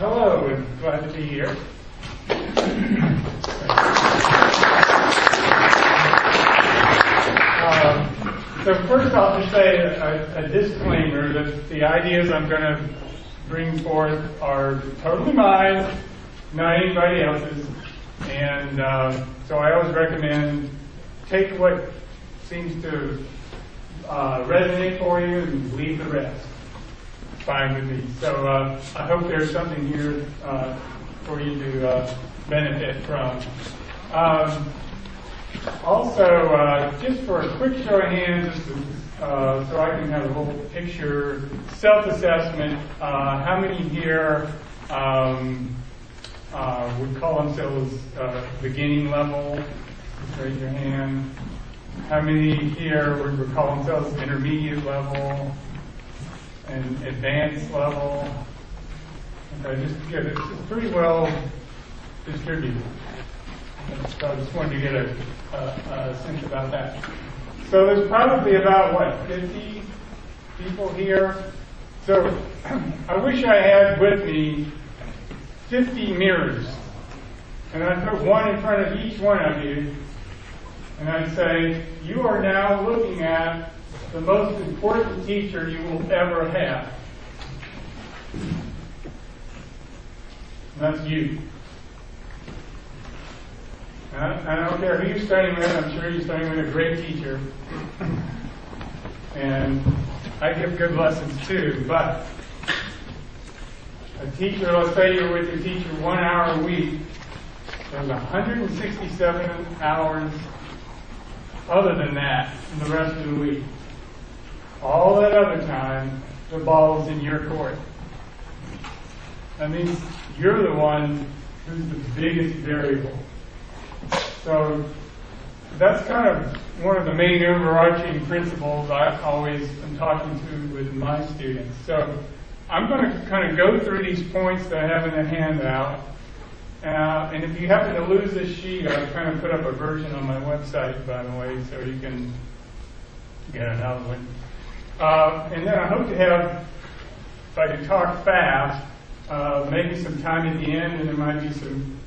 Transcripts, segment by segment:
Hello, and glad to be here. So first I'll just say a disclaimer that the ideas I'm going to bring forth are totally mine, not anybody else's. And so I always recommend take what seems to resonate for you and leave the rest. Fine with me. So I hope there's something here for you to benefit from. Also, just for a quick show of hands, so I can have a whole picture, self-assessment, how many here would call themselves beginning level? Just raise your hand. How many here would call themselves intermediate level and advanced level? Okay, just good. It's pretty well distributed. So I just wanted to get a sense about that. So there's probably about, what, 50 people here? So I wish I had with me 50 mirrors. And I'd put one in front of each one of you. And I'd say, you are now looking at the most important teacher you will ever have. And that's you. I don't care who you're studying with, I'm sure you're studying with a great teacher. And I give good lessons too, but a teacher, let's say you're with your teacher 1 hour a week, there's 167 hours other than that in the rest of the week. All that other time, the ball is in your court. That means you're the one who's the biggest variable. So that's kind of one of the main overarching principles I always am talking to with my students. So I'm going to kind of go through these points that I have in the handout. And if you happen to lose this sheet, I've kind of put up a version on my website, by the way, so you can get another one. And then I hope to have, if I can talk fast, maybe some time at the end, and there might be some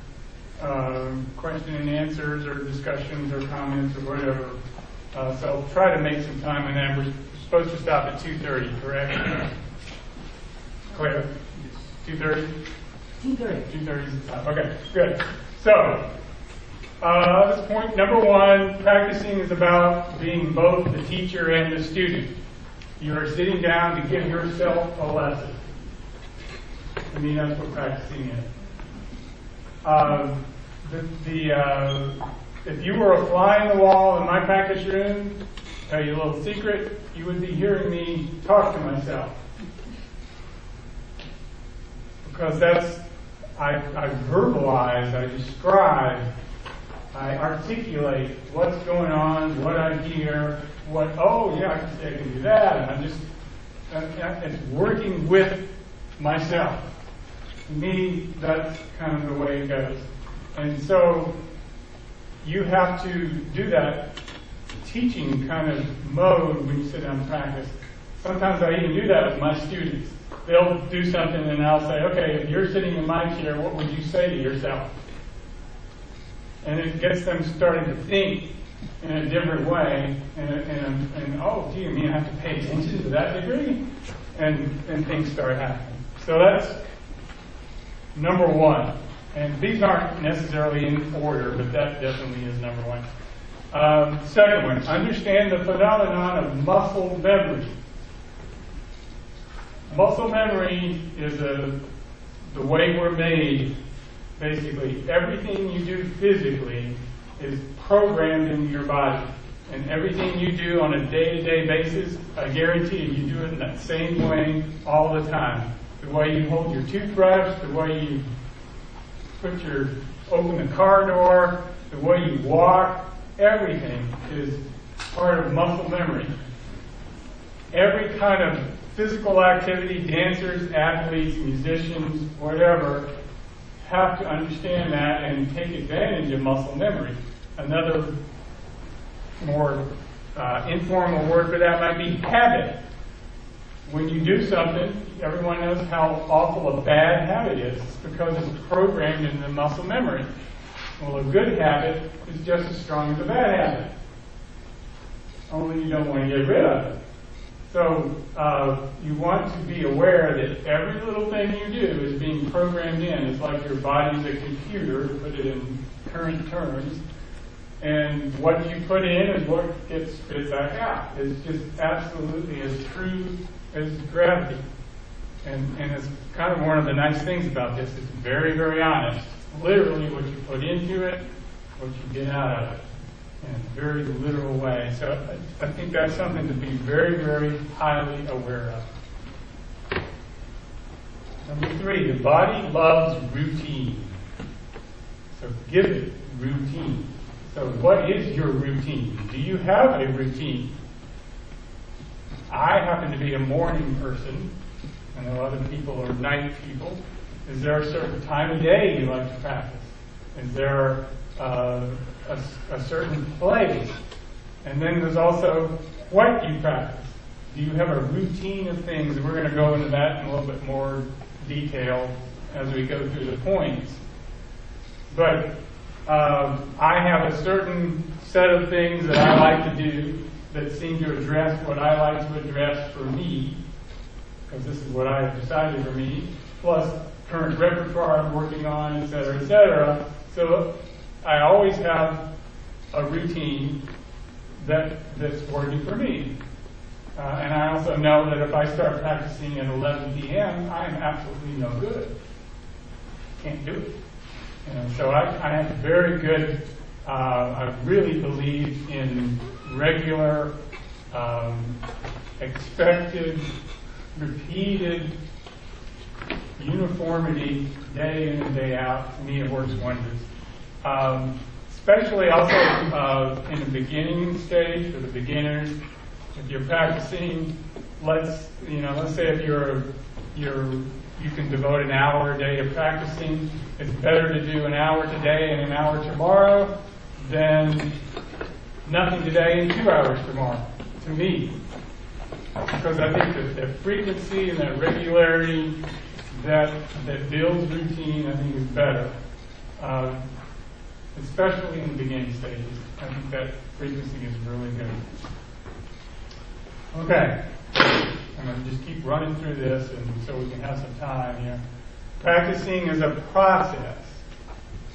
question and answers or discussions or comments or whatever. So I'll try to make some time on that. We're supposed to stop at 2:30, correct? Claire? 2:30? 2:30 is the time. Okay, good. So, that's point number one. Practicing is about being both the teacher and the student. You are sitting down to give yourself a lesson. I mean, that's what practicing is. If you were a fly in the wall in my practice room, tell you a little secret, you would be hearing me talk to myself. Because I verbalize, I describe, I articulate what's going on, what I hear, oh yeah, I can do that, and it's working with myself. To me, that's kind of the way it goes. And so you have to do that teaching kind of mode when you sit down and practice. Sometimes I even do that with my students. They'll do something and I'll say, okay, if you're sitting in my chair, what would you say to yourself? And it gets them starting to think in a different way. And oh, gee, I mean, I have to pay attention to that degree? And things start happening. So that's number one. And these aren't necessarily in order, but that definitely is number one. Second one, understand the phenomenon of muscle memory. Muscle memory is the way we're made. Basically, everything you do physically is programmed into your body. And everything you do on a day-to-day basis, I guarantee you do it in that same way all the time. The way you hold your toothbrush, the way you open the car door, the way you walk, everything is part of muscle memory. Every kind of physical activity, dancers, athletes, musicians, whatever, have to understand that and take advantage of muscle memory. Another more informal word for that might be habit. when you do something, everyone knows how awful a bad habit is. It's because it's programmed in the muscle memory. Well, a good habit is just as strong as a bad habit. Only you don't want to get rid of it. So you want to be aware that every little thing you do is being programmed in. It's like your body's a computer, to put it in current terms. And what you put in is what gets spit back out. It's just absolutely as true as gravity. And it's kind of one of the nice things about this. It's very, very honest. Literally what you put into it, what you get out of it. In a very literal way. So I think that's something to be very, very highly aware of. Number 3, the body loves routine. So give it routine. So what is your routine? Do you have a routine? I happen to be a morning person. I know other people are night people. Is there a certain time of day you like to practice? Is there a certain place? And then there's also what you practice. Do you have a routine of things? And we're going to go into that in a little bit more detail as we go through the points. But I have a certain set of things that I like to do that seem to address what I like to address for me, because this is what I have decided for me, plus current repertoire I'm working on, et cetera, et cetera. So I always have a routine that's working for me. And I also know that if I start practicing at 11 p.m., I'm absolutely no good. Can't do it. So I have very good, I really believe in regular, expected, repeated uniformity day in and day out. To me, it works wonders. Especially also in the beginning stage for the beginners. If you're practicing, let's say if you can devote an hour a day to practicing. It's better to do an hour today and an hour tomorrow than nothing today and 2 hours tomorrow, to me. Because I think that the frequency and that regularity that builds routine, I think, is better. Especially in the beginning stages. I think that frequency is really good. Okay. I'm going to just keep running through this and so we can have some time here. Practicing is a process.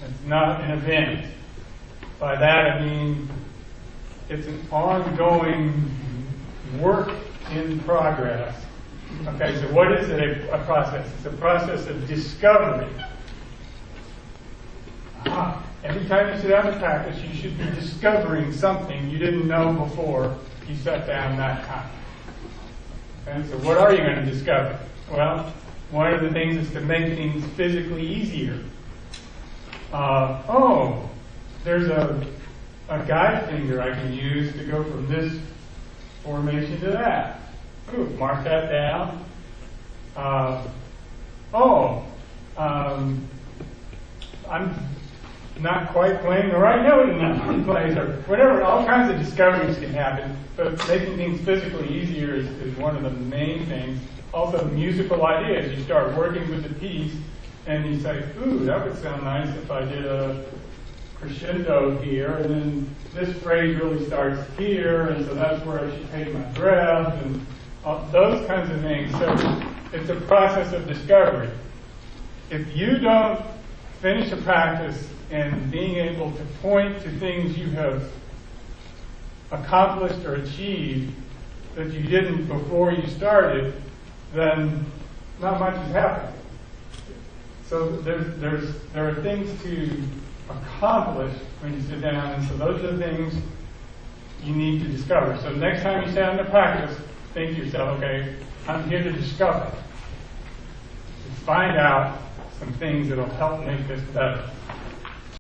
It's not an event. By that I mean it's an ongoing work in progress. Okay, so what is it, a process? It's a process of discovery. Every time you sit down to practice, you should be discovering something you didn't know before you sat down that time. And so what are you going to discover? Well, one of the things is to make things physically easier. There's a guide finger I can use to go from this formation to that. Ooh, mark that down. I'm not quite playing the right note in that one place, or whatever. All kinds of discoveries can happen, but making things physically easier is one of the main things. Also, musical ideas. You start working with the piece, and you say, ooh, that would sound nice if I did a crescendo here, and then this phrase really starts here, and so that's where I should take my breath, and those kinds of things. So it's a process of discovery. If you don't finish a practice and being able to point to things you have accomplished or achieved that you didn't before you started, then not much has happened. So there are things to accomplish when you sit down, and so those are the things you need to discover. So next time you sit down to practice, think to yourself, okay, I'm here to discover. Let's find out some things that will help make this better.